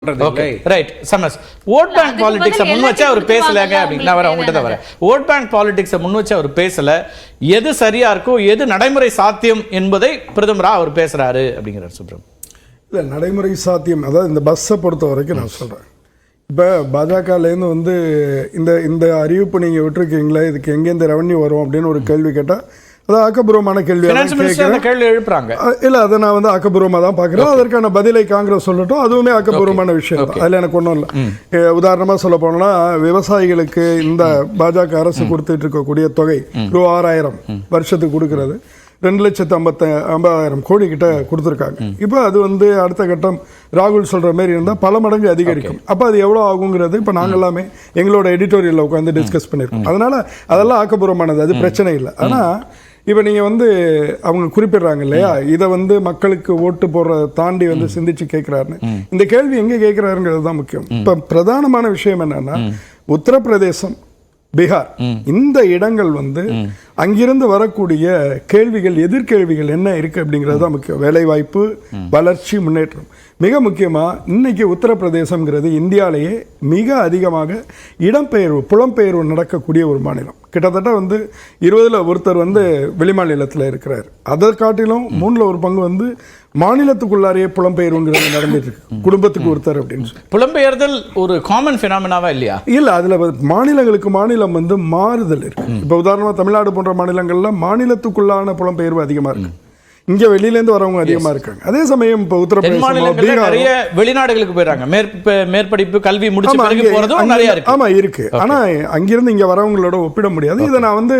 Right சமஸ் vote bank பாலிடிக்ஸை முன் வச்சு அவர் பேசலங்க அப்படின்னு நான் உங்ககிட்ட தான் வரேன். ஓட் பேங்க் பாலிடிக்ஸை முன் வச்சு அவர் பேசல, எது சரியா இருக்கோ எது நடைமுறை சாத்தியம் என்பதை பிரதமரா அவர் பேசுறாரு அப்படிங்கிறார் சுப்ரம். இல்லை, நடைமுறை சாத்தியம் அதாவது இந்த பஸ்ஸை பொறுத்த வரைக்கும் நான் சொல்கிறேன். இப்போ பாஜகலேருந்து வந்து இந்த அறிவிப்பு நீங்கள் விட்டுருக்கீங்களே, இதுக்கு எங்கேருந்து ரெவன்யூ வரும் அப்படின்னு ஒரு கேள்வி கேட்டால் அது ஆக்கப்பூர்வமான கேள்வி எழுப்புறாங்க. இல்லை, அதை நான் வந்து ஆக்கப்பூர்வமாக தான் பார்க்குறேன். அதற்கான பதிலை காங்கிரஸ் சொல்லட்டும், அதுவுமே ஆக்கப்பூர்வமான விஷயம் தான். அதில் எனக்கு ஒன்றும் இல்லை. உதாரணமாக சொல்ல போனோம்னா, விவசாயிகளுக்கு இந்த பாஜக அரசு கொடுத்துட்டு இருக்கக்கூடிய தொகை ரூ. 6,000 வருஷத்துக்கு கொடுக்கறது 2,50,000 கோடி கிட்ட கொடுத்துருக்காங்க. இப்போ அது வந்து அடுத்த கட்டம் ராகுல் சொல்கிற மாதிரி இருந்தால் பல மடங்கு அதிகரிக்கும். அப்போ அது எவ்வளோ ஆகுங்கிறது இப்போ நாங்கள் எல்லாமே எங்களோட எடிட்டோரியலில் உட்காந்து டிஸ்கஸ் பண்ணியிருக்கோம். அதனால் அதெல்லாம் ஆக்கப்பூர்வமானது, அது பிரச்சனை இல்லை. ஆனால் இப்போ நீங்கள் வந்து அவங்க குறிப்பிடுறாங்க இல்லையா, இதை வந்து மக்களுக்கு ஓட்டு போடுறத தாண்டி வந்து சிந்திச்சு கேட்குறாருன்னு. இந்த கேள்வி எங்கே கேட்குறாருங்கிறது தான் முக்கியம். இப்போ பிரதானமான விஷயம் என்னன்னா, உத்தரப்பிரதேசம், பீகார் இந்த இடங்கள் வந்து அங்கிருந்து வரக்கூடிய கேள்விகள், எதிர்கேள்விகள் என்ன இருக்கு அப்படிங்கிறது தான் முக்கியம். வேலைவாய்ப்பு, வளர்ச்சி, முன்னேற்றம். மிக முக்கியமாக இன்னைக்கு உத்தரப்பிரதேசம்ங்கிறது இந்தியாவிலேயே மிக அதிகமாக இடம்பெயர்வு, புலம்பெயர்வு நடக்கக்கூடிய ஒரு மாநிலம். கிட்டத்தட்ட வந்து 20ல் ஒருத்தர் வந்து வெளிமாநிலத்தில் இருக்கிறார். அதை காட்டிலும் 3ல் ஒரு பங்கு வந்து மாநிலத்துக்குள்ளாரையே புலம்பெயர்வுங்கிறது நடந்துட்டு இருக்கு. குடும்பத்துக்கு ஒருத்தர் அப்படின்னு சொல்லி புலம்பெயர்தல் ஒரு காமன் ஃபினாமினாவா இல்லையா? இல்லை, அதில் மாநிலங்களுக்கு மாநிலம் வந்து மாறுதல் இருக்கு. இப்போ உதாரணமாக தமிழ்நாடு போன்ற மாநிலங்கள்ல மாநிலத்துக்குள்ளான புலம்பெயர்வு அதிகமாக இருக்கு. இங்க வெளியிலேருந்து வரவங்க அதிகமா இருக்காங்க. அதே சமயம் இப்போ உத்தரப்பிரதேசம் நிறைய வெளிநாடுகளுக்கு போயிடுறாங்க. மேற்படிப்பு கல்வி முடிச்ச பிறகு போறதும் நிறைய இருக்கு. ஆமா இருக்கு. ஆனா அங்கிருந்து இங்க வரவங்களோட ஒப்பிட முடியாது. இதை நான் வந்து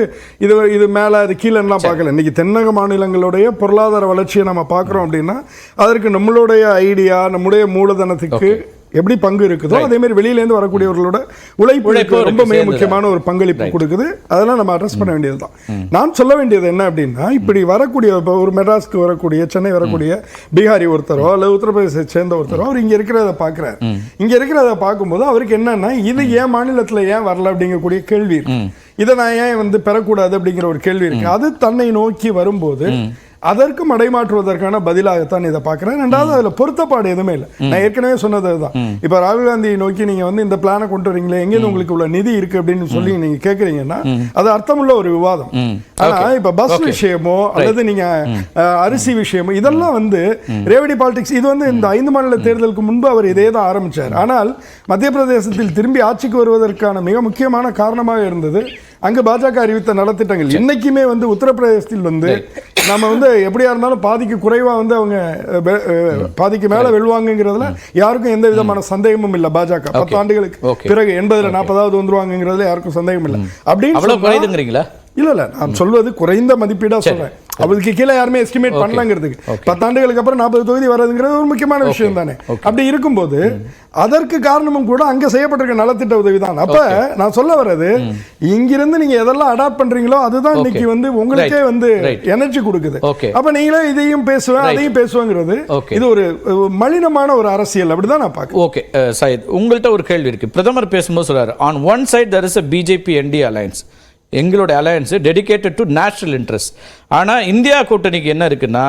இது மேல அது கீழேலாம் பார்க்கல. இன்னைக்கு தென்னக மாநிலங்களுடைய பொருளாதார வளர்ச்சியை நம்ம பார்க்குறோம் அப்படின்னா அதற்கு நம்மளுடைய ஐடியா, நம்முடைய மூலதனத்துக்கு எப்படி பங்கு இருக்குதோ அதே மாதிரி வெளியிலேருந்து வரக்கூடியவர்களோட உழைப்பு ரொம்ப மிக முக்கியமான ஒரு பங்களிப்பு கொடுக்குது. அதெல்லாம் நம்ம அட்ரஸ் பண்ண வேண்டியது தான். நான் சொல்ல வேண்டியது என்ன அப்படின்னா, இப்படி வரக்கூடிய இப்போ ஒரு மெட்ராஸ்க்கு வரக்கூடிய, சென்னை வரக்கூடிய பீகாரி ஒருத்தரோ அல்லது உத்தரப்பிரதேசத்தை சேர்ந்த ஒருத்தரோ அவர் இங்கே இருக்கிறத பார்க்குறாரு. இங்கே இருக்கிறத பார்க்கும்போது அவருக்கு என்னன்னா, இது ஏன் மாநிலத்தில் ஏன் வரல அப்படிங்கக்கூடிய கேள்வி இருக்கு. இதை நான் ஏன் வந்து பெறக்கூடாது அப்படிங்கிற ஒரு கேள்வி இருக்கு. அது தன்னை நோக்கி வரும்போது அதற்கு மடைமாற்றுவதற்கான பதிலாகத்தான் இதை பார்க்குறேன். ரெண்டாவது அதில் பொருத்தப்பாடு எதுவுமே இல்லை. நான் ஏற்கனவே சொன்னது அதுதான். இப்போ ராகுல் காந்தியை நோக்கி நீங்கள் வந்து இந்த பிளானை கொண்டு வரீங்களே, எங்கேருந்து உங்களுக்கு உள்ள நிதி இருக்கு அப்படின்னு சொல்லி நீங்கள் கேட்குறீங்கன்னா அது அர்த்தமுள்ள ஒரு விவாதம். ஆனால் இப்போ பஸ் விஷயமோ அல்லது நீங்கள் அரிசி விஷயமோ இதெல்லாம் வந்து ரேவடி பாலிடிக்ஸ். இது வந்து இந்த 5 மாநில தேர்தலுக்கு முன்பு அவர் இதே தான் ஆரம்பித்தார். ஆனால் மத்திய பிரதேசத்தில் திரும்பி ஆட்சிக்கு வருவதற்கான மிக முக்கியமான காரணமாக இருந்தது அங்கு பாஜக அறிவித்த நலத்திட்டங்கள். இன்னைக்குமே வந்து உத்தரப்பிரதேசத்தில் வந்து நம்ம வந்து எப்படியா இருந்தாலும் பாதிக்கு குறைவா வந்து அவங்க பாதிக்கு மேல வெல்வாங்கிறதுல யாருக்கும் எந்த விதமான சந்தேகமும் இல்லை. பாஜக 10 ஆண்டுகளுக்கு பிறகு 80ல் 40வது வந்துருவாங்கிறதுல யாருக்கும் சந்தேகம் இல்லை. அப்படின்னு இல்ல நான் சொல்வது குறைந்த மதிப்பீடா சொல்றேன். அவளுக்கு கீழே யாருமே எஸ்டிமேட் பண்ணலங்கிறதுக்கு 10 ஆண்டுகளுக்கு அப்புறம் 40 தொகுதி வர்றதுங்கிறது ஒரு முக்கியமான விஷயம் தானே. அப்படி இருக்கும்போது அதற்கு காரணமும் கூட அங்க செய்யப்பட்டிருக்க நலத்திட்ட உதவி தான். அப்ப நான் சொல்ல வர்றது, இங்கிருந்து நீங்க எதெல்லாம் அடாப்ட் பண்றீங்களோ அதுதான் இன்னைக்கு வந்து உங்களுக்கே வந்து எனர்ஜி கொடுக்குது. அப்ப நீங்களே இதையும் பேசுவேன் அதையும் பேசுவேங்கிறது இது ஒரு மலினமான ஒரு அரசியல். அப்படிதான் நான் பார்க்கிறேன். ஓகே சையத், உங்கள்கிட்ட ஒரு கேள்வி இருக்கு. பிரதமர் பேசும்போது சொல்றாரு, on one side there is a BJP NDA alliance, எங்களோட alliance dedicated to national interest. ஆனால் இந்தியா கூட்டணிக்கு என்ன இருக்குன்னா,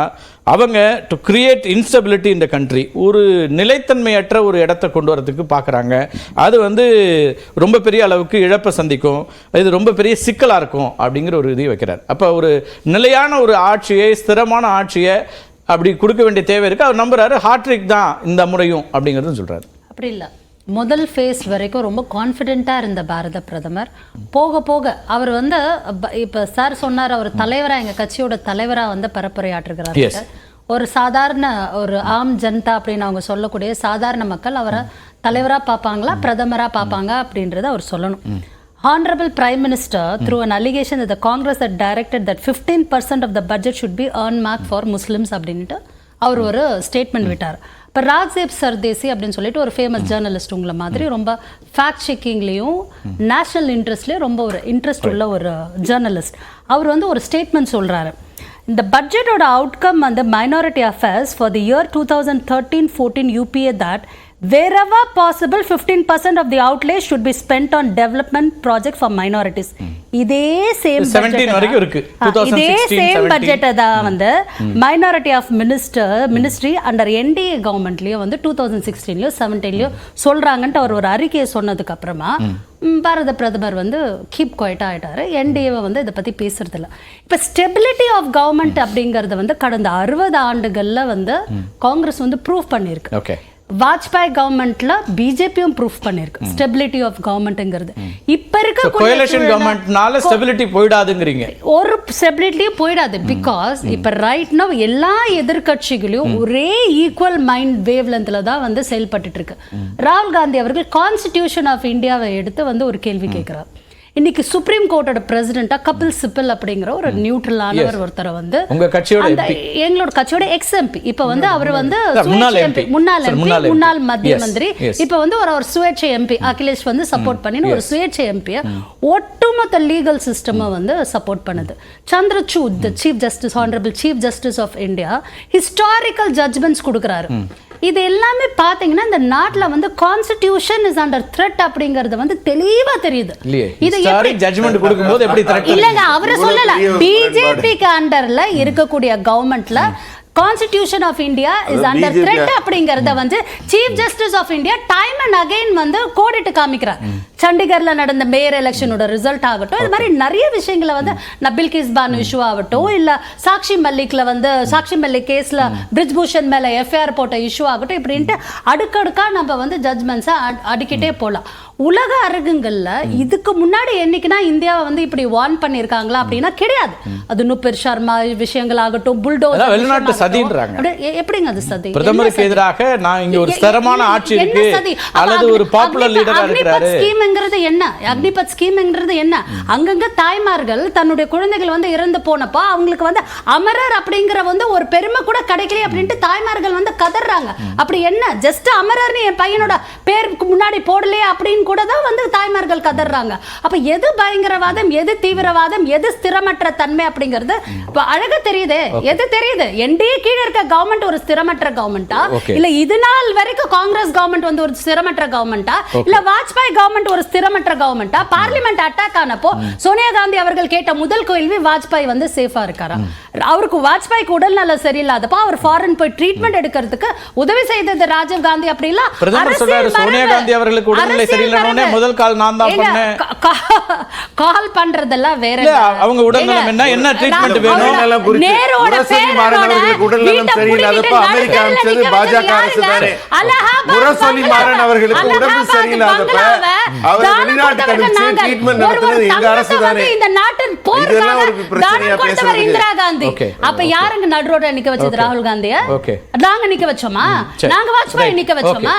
அவங்க டு கிரியேட் இன்ஸ்டபிலிட்டி இந்த கண்ட்ரி, ஒரு நிலைத்தன்மையற்ற ஒரு இடத்த கொண்டு வரதுக்கு பார்க்குறாங்க. அது வந்து ரொம்ப பெரிய அளவுக்கு இழப்பை சந்திக்கும், இது ரொம்ப பெரிய சிக்கலாக இருக்கும் அப்படிங்கிற ஒரு இதை வைக்கிறார். அப்போ ஒரு நிலையான ஒரு ஆட்சியை, ஸ்திரமான ஆட்சியை அப்படி கொடுக்க வேண்டிய தேவை இருக்குது. அவர் நம்புறாரு ஹாட்ரிக் தான் இந்த முறையும் அப்படிங்கிறதும் சொல்கிறார். அப்படி இல்லை, முதல் ஃபேஸ் வரைக்கும் ரொம்ப கான்ஃபிடென்ட்டாக இருந்த பாரத பிரதமர் போக போக அவர் வந்து இப்போ சார் சொன்னார், அவர் தலைவராக, எங்கள் கட்சியோட தலைவராக வந்து பரப்புரையாற்றுகிறார். ஒரு சாதாரண ஒரு ஆம் ஜனதா அப்படின்னு அவங்க சொல்லக்கூடிய சாதாரண மக்கள் அவரை தலைவராக பார்ப்பாங்களா, பிரதமராக பார்ப்பாங்க அப்படின்றத அவர் சொல்லணும். Honorable Prime Minister, through an allegation that the Congress had directed that 15% of the budget should be earmarked for Muslims அப்படின்ட்டு அவர் ஒரு ஸ்டேட்மெண்ட் விட்டார். இப்போ ராஜ்தீப் சர்தேசி அப்படின்னு சொல்லிட்டு ஒரு ஃபேமஸ் ஜேர்னலிஸ்ட் உங்களை மாதிரி ரொம்ப ஃபேக்ட் செக்கிங்லேயும் நேஷனல் இன்ட்ரெஸ்ட்லேயும் ரொம்ப ஒரு இன்ட்ரெஸ்ட் உள்ள ஒரு ஜேர்னலிஸ்ட். அவர் வந்து ஒரு ஸ்டேட்மெண்ட் சொல்கிறாரு, இந்த பட்ஜெட்டோட அவுட்கம் வந்து minority affairs for the year 2013-14 UPA that wherever possible 15% of the outlay should be spent on development project for minorities. இதே சேம் 17 வரைக்கும் இருக்கு. இதே சேம் பட்ஜெட் தான் வந்து minority of ministry under NDA கவர்மெண்ட்லயும் வந்து 2016லயோ 17லயோ சொல்றாங்கன்ட்டு அவர் ஒரு அறிக்கையை சொன்னதுக்கு அப்புறமா பாரத பிரதமர் வந்து கீப் குவைட்டா ஆயிட்டாரு. என்டிஏவை வந்து இதை பத்தி பேசுறது இல்லை. இப்ப ஸ்டெபிலிட்டி ஆஃப் கவர்மெண்ட் அப்படிங்கறது வந்து கடந்த 60 ஆண்டுகள்ல வந்து காங்கிரஸ் வந்து ப்ரூவ் பண்ணிருக்கு. ஓகே, வாஜ்பாய் கவர்மெண்ட்ல பிஜேபியும் ப்ரூஃப் பண்ணிருக்கு ஸ்டெபிலிட்டி ஆஃப் கவர்மெண்ட்ங்கிறது. இப்ப இருக்க கோயலேஷன் கவர்மெண்ட்னால ஸ்டெபிலிட்டி போய்டாதுங்கறீங்க. ஒரு ஸ்டெபிலிட்டியும் போய்டாது. பிகாஸ் இப்ப ரைட் நவ எல்லா எதிர்க்கட்சிகளையும் ஒரே ஈக்குவல் மைண்ட் வேவ் லென்த்ல தான் வந்து செயல்பட்டு இருக்கு. ராகுல் காந்தி அவர்கள் கான்ஸ்டிடியூஷன் ஆஃப் இந்தியாவை எடுத்து வந்து ஒரு கேள்வி கேட்கிறார். இன்னைக்கு சுப்ரீம் கோர்ட்டோட பிரசிடென்ட்டா கபில் சிபல் அப்படிங்கிற ஒரு நியூட்ரலானவர் ஒருத்தரை வந்து உங்க கட்சியோட எங்களோட கட்சியோட எக்ஸ் எம்பி இப்ப வந்து அவர் வந்து முன்னாள் மத்திய மந்திரி இப்ப வந்து ஒரு சுயேட்சை எம்பி அகிலேஷ் வந்து சப்போர்ட் பண்ணி ஒரு சுயேட்சை எம்பிய ஒட்டுமொத்த லீகல் சிஸ்டம் வந்து சப்போர்ட் பண்ணுது. Chandrachud the chief justice honourable chief justice of India historical judgements கொடுக்கறாரு. இது எல்லாமே பாத்தீங்கன்னா இந்த நாட்டுல வந்து கான்ஸ்டிடியூஷன் இஸ் அண்டர் த்ரெட் அப்படிங்கறது வந்து தெளிவா தெரியுது. இது எப்படி ஜட்ஜ்மென்ட் கொடுக்கும்போது எப்படி த்ரெட் இல்லங்க அவரே சொல்லல. பிஜேபிக்கு அண்டர்ல இருக்கக்கூடிய கவர்மெண்ட்ல constitution of India is under threat அப்படிங்கறத வந்து chief justice of India time and again வந்து கோடிட்டு காமிக்கிறார். சண்டிகர்ல நடந்த மேயர் எலெக்ஷனோட ரிசல்ட் ஆகட்டும், இது மாதிரி நிறைய விஷயங்களை வந்து பில்கிஸ் பானு இஷ்யூ ஆகட்டும், இல்ல சாக்ஷி மல்லிக்ல வந்து சாக்ஷி மல்லிக் கேஸ்ல பிரிஜ்பூஷன் மேல எஃப்ஐஆர் போட்ட இஷ்யூ ஆகட்டும், இப்படின்ட்டு அடுக்கடுக்கா நம்ம வந்து ஜட்ஜ்மெண்ட்ஸை அடிக்கிட்டே போகலாம். உலக அரங்குகள்ல இதுக்கு முன்னாடி என்னைக்குன்னா இந்தியாவை வந்து இப்படி வார்ன் பண்ணிருக்காங்களா அப்படின்னா கிடையாது. அது நுபேர் சர்மா விஷயங்கள் ஆகட்டும், புல்டோசர் வெளிநாட்டு சதின்றாங்க. எப்படிங்க அது சதி? பிரதமருக்கு எதிராக நான் இங்க ஒரு ஸ்திரமான ஆட்சி இருக்கு அல்லது ஒரு பாப்புலர் லீடரா இருக்காரு ஸ்கீம்ங்கிறது என்ன? அக்னிபத் ஸ்கீம்ங்கிறது என்ன? அங்கங்க தாய்மார்கள் தன்னுடைய குழந்தைகள் வந்து இறந்து போனப்போ அவங்களுக்கு வந்து அமரர் அப்படிங்கிற வந்து ஒரு பெருமை கூட கிடைக்கல அப்படின்ட்டு தாய்மார்கள் வந்து கதறாங்க. அப்படி என்ன ஜஸ்ட் அமரர்னு என் பையனோட பேருக்கு முன்னாடி போடலையே அப்படின்னு கூட தான் வந்து தாய்மார்கள் கதறாங்க. அப்ப எது பயங்கரவாதம், எது தீவிரவாதம், எது ஸ்திரமற்ற தன்மை அப்படிங்கிறது அழகா தெரியுது. எது தெரியுது? என்டிஏ கீழ இருக்க கவர்மெண்ட் ஒரு ஸ்திரமற்ற கவர்மெண்டா, இல்ல இது நாள் வரைக்கும் காங்கிரஸ் கவர்மெண்ட் வந்து ஒரு ஸ்திரமற்ற கவர்மெண்டா, இல்ல வாஜ்பாய் கவர்மெண்ட் ஒரு ஸ்திரமற்ற கவர்மெண்டா? பார்லிமெண்ட் அட்டாக் ஆனப்போ சோனியா காந்தி அவர்கள் கேட்ட முதல் கேள்வி வாஜ்பாய் வந்து சேஃபா இருக்காரா? அவருக்கு வாஜ்பாய்க்கு உடல்நலம் சரியில்லாதப்போ அவர் ஃபாரின் போய் ட்ரீட்மெண்ட் எடுக்கிறதுக்கு உதவி செய்தது ராஜீவ் காந்தி. அப்படிலாம் பிரதமர் சொல்றாரு சோனியா காந்தி அவர்களுக்கு உடல்நிலை சரியில்லைனே முதல் கால் நான் தான் பண்ணேன். கால் பண்றதெல்லாம் வேற. அவங்க உடல்நலம் என்ன ட்ரீட்மெண்ட் வேணும்? நேரோட அவர்களுக்கு உடல்நலம் சரியில்லாதப்ப அமெரிக்கா அனுப்பிச்சது பாஜக அரசு தானே. முரசொலி மாறன் அவர்களுக்கு உடம்பு சரியில்லாதப்ப அவர் வெளிநாட்டுக்கு அனுப்பிச்சு ட்ரீட்மெண்ட் நடத்துறது எங்க அரசு தானே. இந்த நாட்டின் போர்க்காக இந்திரா காந்தி. அப்ப யாருங்க நடுரோட நிக்க வச்சது? ராகுல் காந்தியா? நாங்க நிக்க வச்சோமா? நாங்க வாஜ்பாய் நிக்க வச்சோமா?